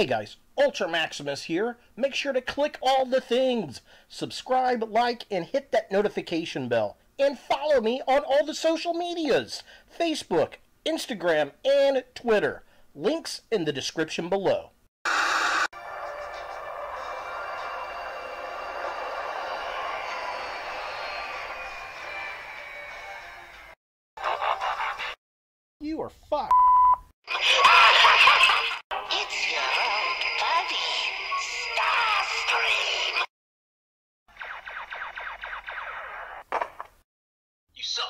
Hey guys, Ultra Maximus here. Make sure to click all the things. Subscribe, like, and hit that notification bell. And follow me on all the social medias. Facebook, Instagram, and Twitter. Links in the description below. You are fucked. It's your old buddy, Starscream. You suck.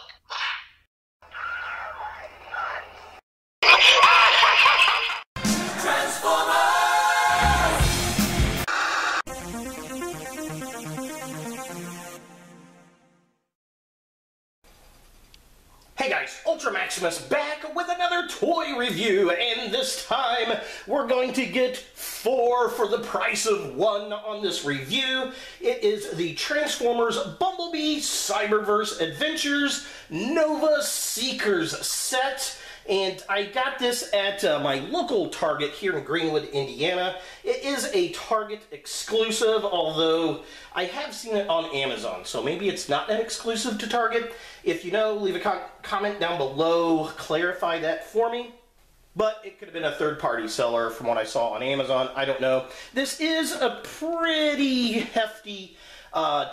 Hey guys, Ultra Maximus back with another toy review, and this time we're going to get 4 for the price of 1 on this review. It is the Transformers Bumblebee Cyberverse Adventures Nova Seekers set. And I got this at my local Target here in Greenwood, Indiana. It is a Target exclusive, although I have seen it on Amazon, so maybe it's not an exclusive to Target. If you know, leave a comment down below, clarify that for me. But it could have been a third-party seller from what I saw on Amazon. I don't know. This is a pretty hefty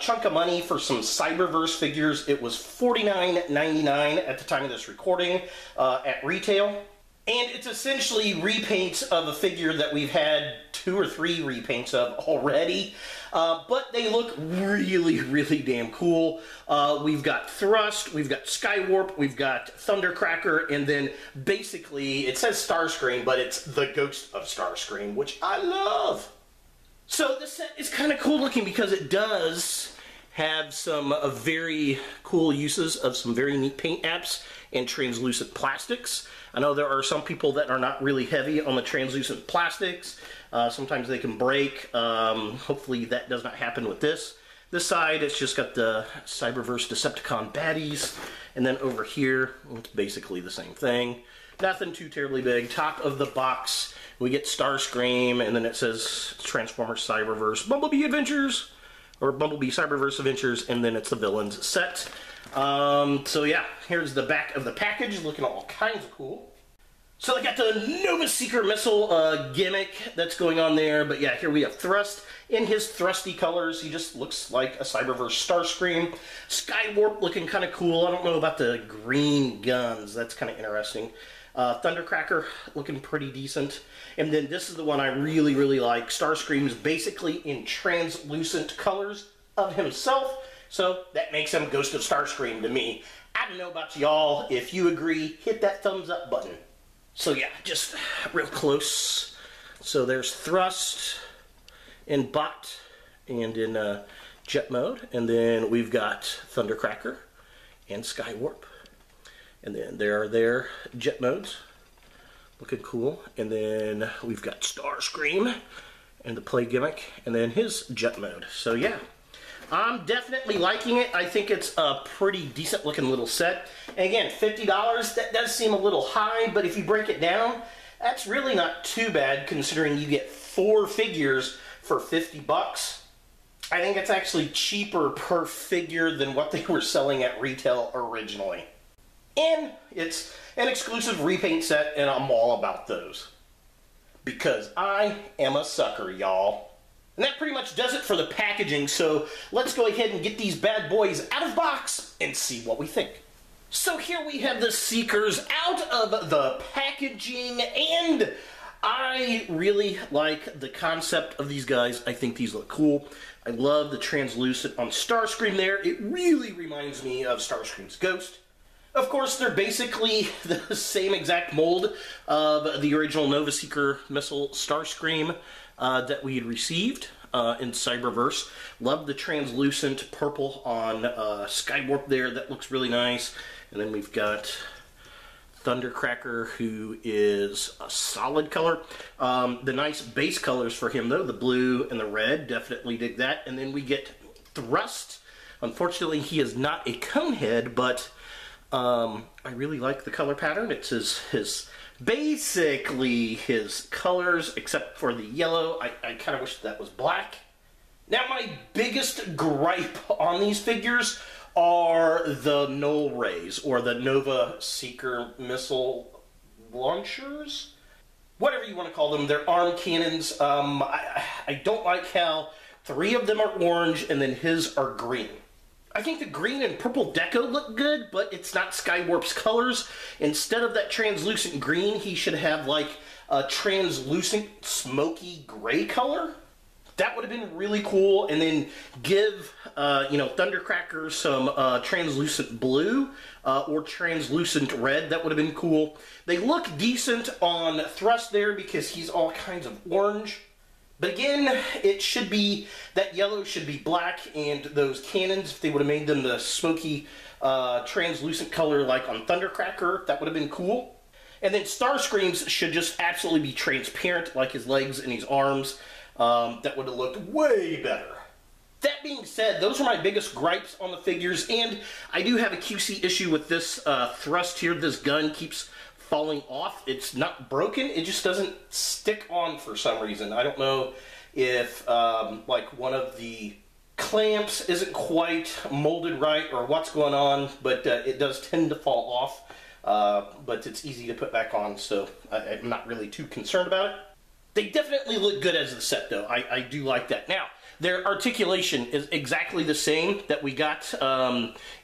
chunk of money for some Cyberverse figures. It was $49.99 at the time of this recording at retail. And it's essentially repaints of a figure that we've had 2 or 3 repaints of already. But they look really, really damn cool. We've got Thrust, we've got Skywarp, we've got Thundercracker, and then basically it says Starscream, but it's the ghost of Starscream, which I love. So this set is kind of cool looking because it does have some very cool uses of some very neat paint apps and translucent plastics. I know there are some people that are not really heavy on the translucent plastics. Sometimes they can break. Hopefully that does not happen with this. This side, it's just got the Cyberverse Decepticon baddies. And then over here, it's basically the same thing. Nothing too terribly big. Top of the box, we get Starscream, and then it says Transformers Cyberverse Bumblebee Adventures, or Bumblebee Cyberverse Adventures, and then it's the villains set. So yeah, here's the back of the package, looking all kinds of cool. So they got the Nova Seeker missile gimmick that's going on there, but yeah, here we have Thrust in his thrusty colors. He just looks like a Cyberverse Starscream. Skywarp looking kind of cool. I don't know about the green guns. That's kind of interesting. Thundercracker looking pretty decent. And then this is the one I really, really like. Starscream's basically in translucent colors of himself. So that makes him Ghost of Starscream to me. I don't know about y'all. If you agree, hit that thumbs up button. So yeah, just real close. So there's Thrust in bot and in jet mode. And then we've got Thundercracker and Skywarp. And then there are their jet modes. Looking cool. And then we've got Starscream and the play gimmick. And then his jet mode. So yeah, I'm definitely liking it. I think it's a pretty decent looking little set. And again, $50, that does seem a little high, but if you break it down, that's really not too bad considering you get 4 figures for 50 bucks. I think it's actually cheaper per figure than what they were selling at retail originally. And it's an exclusive repaint set, and I'm all about those. Because I am a sucker, y'all. And that pretty much does it for the packaging, so let's go ahead and get these bad boys out of box and see what we think. So here we have the Seekers out of the packaging, and I really like the concept of these guys. I think these look cool. I love the translucent on Starscream there. It really reminds me of Starscream's Ghost. Of course, they're basically the same exact mold of the original Nova Seeker missile Starscream that we had received in Cyberverse. Love the translucent purple on Skywarp there. That looks really nice. And then we've got Thundercracker, who is a solid color. The nice base colors for him, though, the blue and the red, definitely dig that. And then we get Thrust. Unfortunately, he is not a cone head, but I really like the color pattern. It's his basically his colors, except for the yellow. I kind of wish that was black. Now, my biggest gripe on these figures are the null rays, or the Nova Seeker missile launchers. Whatever you want to call them, they're arm cannons. I don't like how 3 of them are orange and then his are green. I think the green and purple deco look good, but it's not Skywarp's colors. Instead of that translucent green, he should have like a translucent smoky gray color. That would have been really cool, and then give, Thundercracker some translucent blue or translucent red. That would have been cool. They look decent on Thrust there because he's all kinds of orange. But again, it should be, that yellow should be black, and those cannons, if they would have made them the smoky, translucent color like on Thundercracker, that would have been cool. And then Starscream's should just absolutely be transparent, like his legs and his arms. That would have looked way better. That being said, those are my biggest gripes on the figures, and I do have a QC issue with this thrust here. This gun keeps falling off. It's not broken, it just doesn't stick on for some reason. I don't know if like one of the clamps isn't quite molded right or what's going on, but it does tend to fall off, but it's easy to put back on, so I'm not really too concerned about it. They definitely look good as a set, though. I do like that. Now, their articulation is exactly the same that we got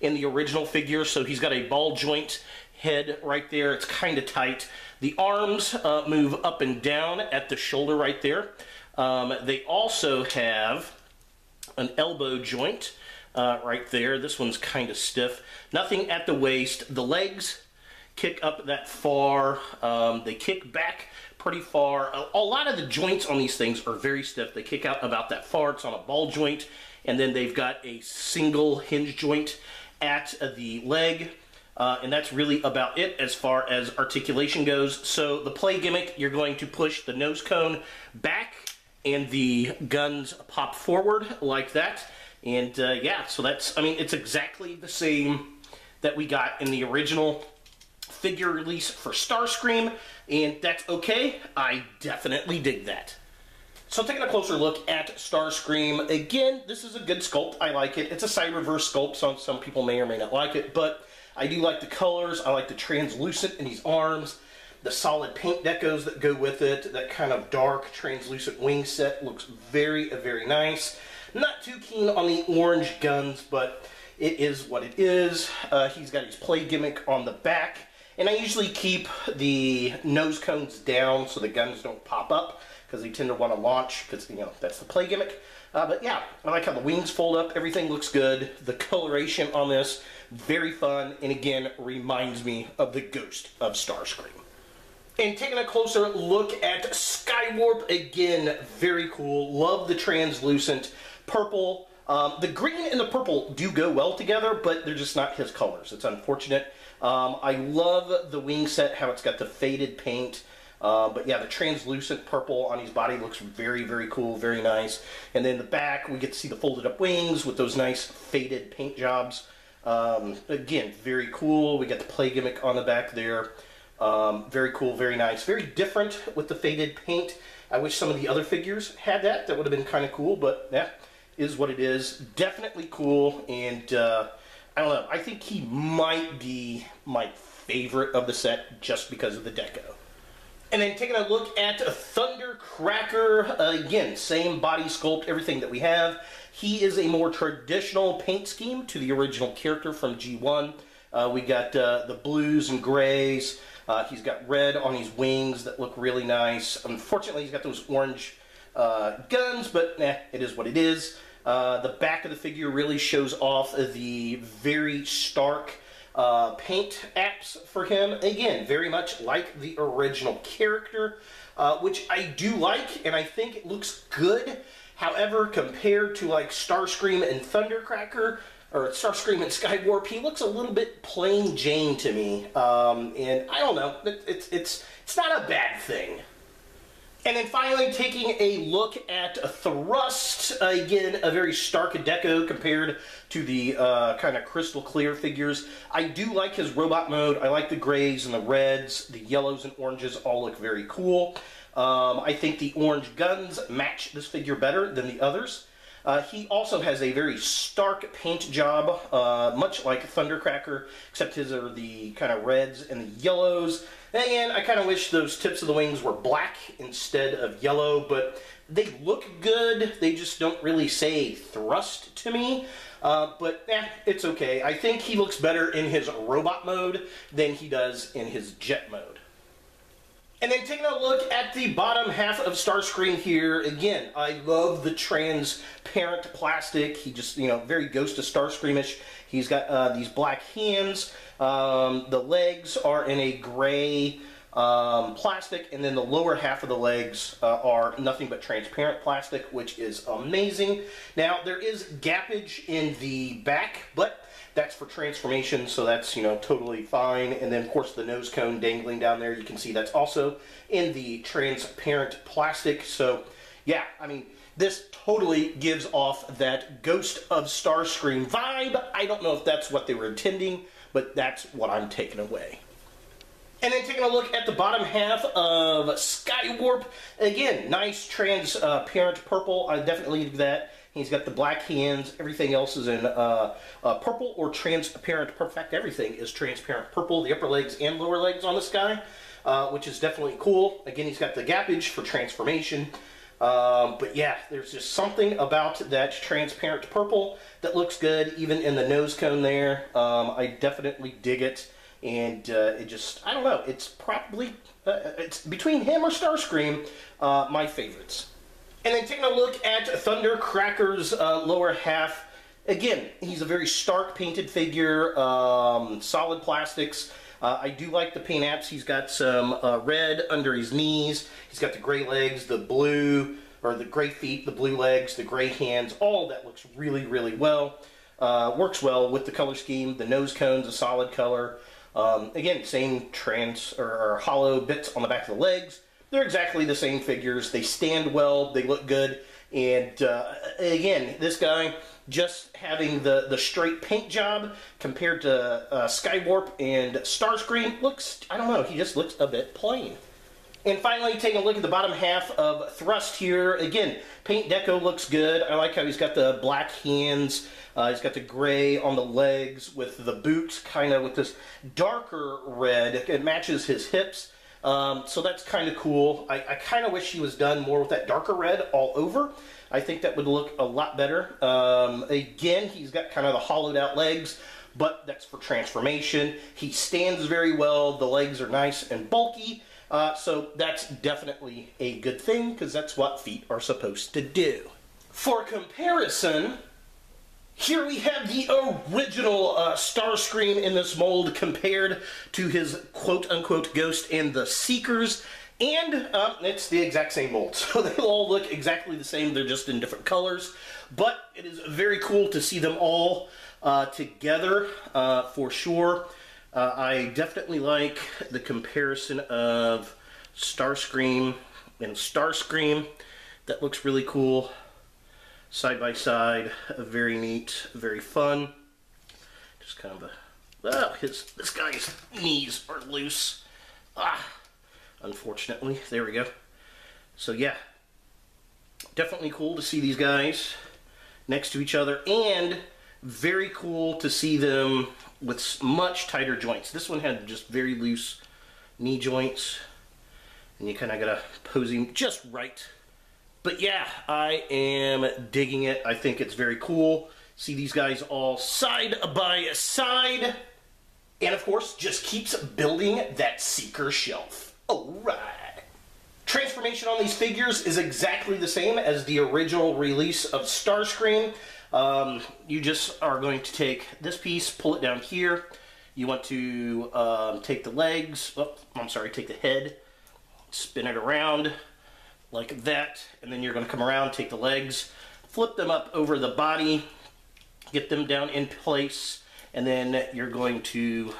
in the original figure. So he's got a ball joint head right there. It's kind of tight. The arms move up and down at the shoulder right there. They also have an elbow joint right there. This one's kind of stiff. Nothing at the waist. The legs kick up that far. They kick back pretty far. A lot of the joints on these things are very stiff. They kick out about that far. It's on a ball joint, and then they've got a single hinge joint at the leg, and that's really about it as far as articulation goes. So the play gimmick, you're going to push the nose cone back, and the guns pop forward like that. And yeah, so that's, I mean, it's exactly the same that we got in the original figure release for Starscream, and that's okay. I definitely dig that. So taking a closer look at Starscream, again, this is a good sculpt. I like it. It's a Cyberverse sculpt, so some people may or may not like it, but I do like the colors. I like the translucent in his arms, the solid paint decos that go with it, that kind of dark translucent wing set looks very, very nice. Not too keen on the orange guns, but it is what it is. He's got his play gimmick on the back. And I usually keep the nose cones down so the guns don't pop up, because they tend to want to launch, because, you know, that's the play gimmick. But yeah, I like how the wings fold up. Everything looks good. The coloration on this, very fun, and again, reminds me of the ghost of Starscream. And taking a closer look at Skywarp, again, very cool. Love the translucent purple. The green and the purple do go well together, but they're just not his colors. It's unfortunate. I love the wing set, how it's got the faded paint. But yeah, the translucent purple on his body looks very, very cool, very nice. And then the back, we get to see the folded up wings with those nice faded paint jobs. Again, very cool. We got the play gimmick on the back there. Very cool, very nice. Very different with the faded paint. I wish some of the other figures had that. That would have been kind of cool, but yeah, is what it is. Definitely cool, and I don't know. I think he might be my favorite of the set just because of the deco. And then taking a look at Thundercracker, again, same body sculpt, everything that we have. He is a more traditional paint scheme to the original character from G1. We got the blues and grays. He's got red on his wings that look really nice. Unfortunately, he's got those orange guns, but it is what it is. The back of the figure really shows off the very stark paint apps for him. Again, very much like the original character, which I do like, and I think it looks good. However, compared to like Starscream and Thundercracker, or Starscream and Skywarp, he looks a little bit plain Jane to me. And I don't know, it's not a bad thing. And then finally, taking a look at Thrust. Again, a very stark deco compared to the kind of crystal clear figures. I do like his robot mode. I like the grays and the reds. The yellows and oranges all look very cool. I think the orange guns match this figure better than the others. He also has a very stark paint job, much like Thundercracker, except his are the kind of reds and the yellows. And again, I kind of wish those tips of the wings were black instead of yellow, but they look good. They just don't really say Thrust to me. But it's okay. I think he looks better in his robot mode than he does in his jet mode. And then taking a look at the bottom half of Starscream here, again, I love the transparent plastic. He just, you know, very Ghost of Starscreamish. He's got these black hands. The legs are in a gray plastic, and then the lower half of the legs are nothing but transparent plastic, which is amazing. Now, there is gappage in the back, but that's for transformation, so that's, you know, totally fine. And then, of course, the nose cone dangling down there, you can see that's also in the transparent plastic. So, yeah, I mean, this totally gives off that Ghost of Starscream vibe. I don't know if that's what they were intending, but that's what I'm taking away. And then taking a look at the bottom half of Skywarp. Again, nice transparent purple. I definitely do that. He's got the black hands. Everything else is in purple or transparent. In fact, everything is transparent purple. The upper legs and lower legs on this guy, which is definitely cool. Again, he's got the gappage for transformation. But yeah, there's just something about that transparent purple that looks good, even in the nose cone there. I definitely dig it. And it just, I don't know, it's probably, it's between him or Starscream, my favorites. And then taking a look at Thundercracker's lower half, again, he's a very stark painted figure, solid plastics. I do like the paint apps. He's got some red under his knees. He's got the gray legs, the blue, or the gray feet, the blue legs, the gray hands. All of that looks really, really well. Works well with the color scheme. The nose cone's a solid color. Again, same or hollow bits on the back of the legs. They're exactly the same figures. They stand well. They look good. And again, this guy just having the straight paint job compared to Skywarp and Starscream looks, I don't know, he just looks a bit plain. And finally, taking a look at the bottom half of Thrust here. Again, paint deco looks good. I like how he's got the black hands. He's got the gray on the legs with the boots kind of with this darker red. It matches his hips. So that's kind of cool. I kind of wish he was done more with that darker red all over. I think that would look a lot better. Again, he's got kind of the hollowed out legs, but that's for transformation. He stands very well. The legs are nice and bulky. So that's definitely a good thing because that's what feet are supposed to do. For comparison, here we have the original Starscream in this mold compared to his quote-unquote Ghost and the Seekers, and it's the exact same mold. So they all look exactly the same, they're just in different colors, but it is very cool to see them all together for sure. I definitely like the comparison of Starscream and Starscream. That looks really cool. Side by side, very neat, very fun. Just kind of a, this guy's knees are loose. Unfortunately, there we go. So yeah, definitely cool to see these guys next to each other, and very cool to see them with much tighter joints. This one had just very loose knee joints, and you kind of gotta pose him just right. But yeah, I am digging it. I think it's very cool. See these guys all side by side. And of course, just keeps building that Seeker shelf. Alright. Transformation on these figures is exactly the same as the original release of Starscream. You just are going to take this piece, pull it down here. You want to take the legs, take the head, spin it around like that, and then you're going to come around, take the legs, flip them up over the body, get them down in place, and then you're going to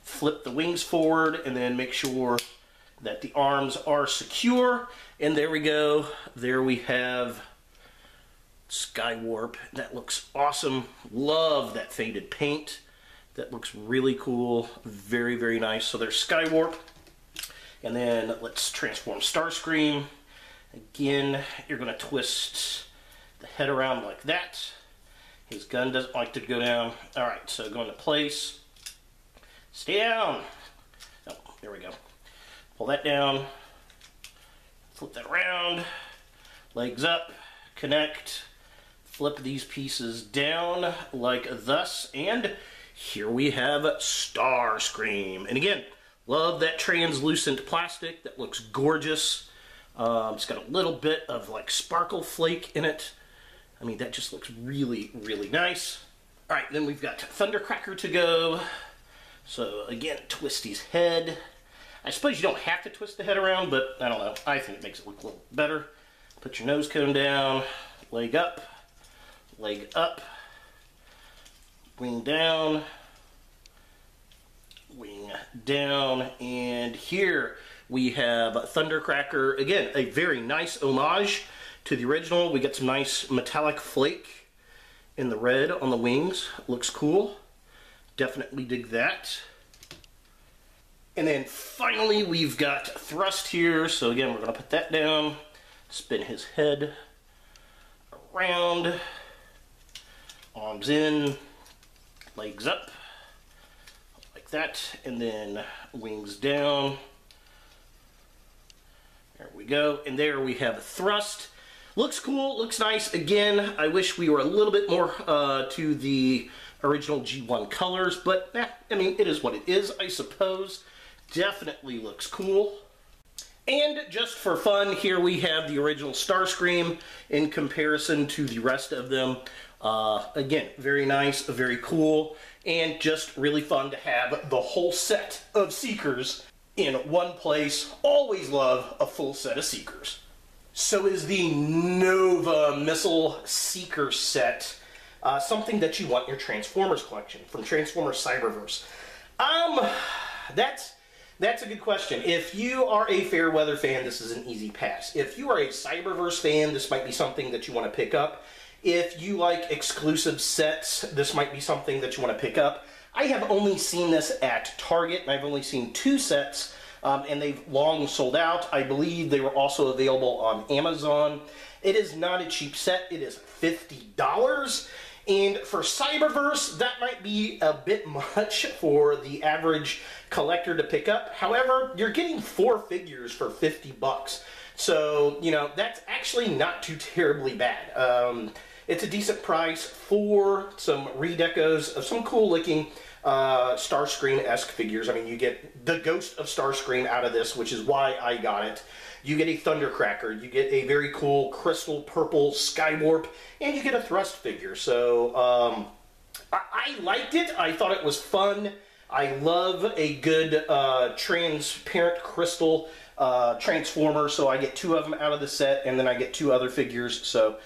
flip the wings forward, and then make sure that the arms are secure. And there we go. There we have Skywarp. That looks awesome. Love that faded paint. That looks really cool. Very, very nice. So there's Skywarp. And then let's transform Starscream. Again, you're going to twist the head around like that. His gun doesn't like to go down. Alright, so go into place. Stay down. Oh, there we go. Pull that down. Flip that around. Legs up. Connect. Flip these pieces down like thus. And here we have Starscream. And again, love that translucent plastic. That looks gorgeous. It's got a little bit of like sparkle flake in it. I mean, that just looks really, really nice. All right, then we've got Thundercracker to go. So again, twist his head. I suppose you don't have to twist the head around, but I don't know. I think it makes it look a little better. Put your nose cone down, leg up, wing down, and here we have Thundercracker. Again, a very nice homage to the original. We get some nice metallic flake in the red on the wings. Looks cool. Definitely dig that. And then finally we've got Thrust here. So again, we're going to put that down, spin his head around, arms in, legs up, like that, and then wings down. There we go. And there we have Thrust. Looks cool, looks nice. Again, I wish we were a little bit more to the original G1 colors, but I mean, it is what it is, I suppose. Definitely looks cool. And just for fun, here we have the original Starscream in comparison to the rest of them. Again, very nice, very cool, and just really fun to have the whole set of Seekers in one place. Always love a full set of Seekers. So is the Nova Missile Seeker set something that you want in your Transformers collection from Transformers Cyberverse? That's a good question. If you are a Fairweather fan, this is an easy pass. If you are a Cyberverse fan, this might be something that you want to pick up. If you like exclusive sets, this might be something that you want to pick up. I have only seen this at Target, and I've only seen 2 sets, and they've long sold out. I believe they were also available on Amazon. It is not a cheap set. It is $50. And for Cyberverse, that might be a bit much for the average collector to pick up. However, you're getting 4 figures for 50 bucks. So, you know, that's actually not too terribly bad. It's a decent price for some redecos of some cool looking Starscream-esque figures. I mean, you get the ghost of Starscream out of this, which is why I got it. You get a Thundercracker, you get a very cool crystal purple Skywarp, and you get a Thrust figure. So, I liked it. I thought it was fun. I love a good transparent crystal Transformer, so I get 2 of them out of the set, and then I get 2 other figures. So,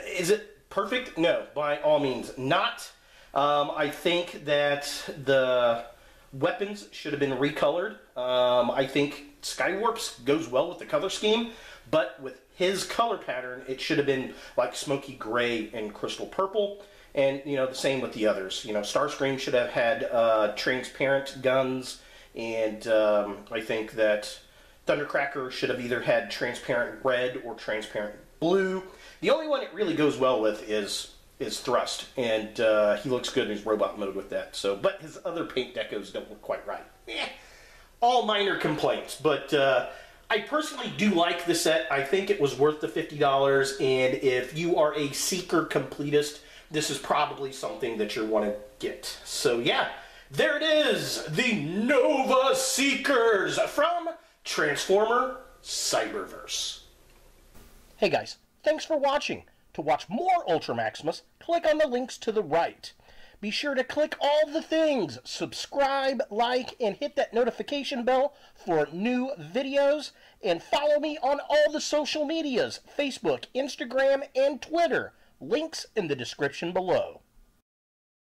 is it perfect? No, by all means not. I think that the weapons should have been recolored. I think Skywarp's goes well with the color scheme, but with his color pattern, it should have been like smoky gray and crystal purple. And, you know, the same with the others. You know, Starscream should have had transparent guns, and I think that Thundercracker should have either had transparent red or transparent blue. The only one it really goes well with is Thrust, and he looks good in his robot mode with that. So, but his other paint decos don't look quite right. All minor complaints, but I personally do like the set. I think it was worth the $50, and if you are a Seeker completist, this is probably something that you want to get. So yeah, there it is, the Nova Seekers from Transformer Cyberverse. Hey guys, thanks for watching. To watch more Ultra Maximus, click on the links to the right. Be sure to click all the things, subscribe, like, and hit that notification bell for new videos, and follow me on all the social medias, Facebook, Instagram, and Twitter. Links in the description below.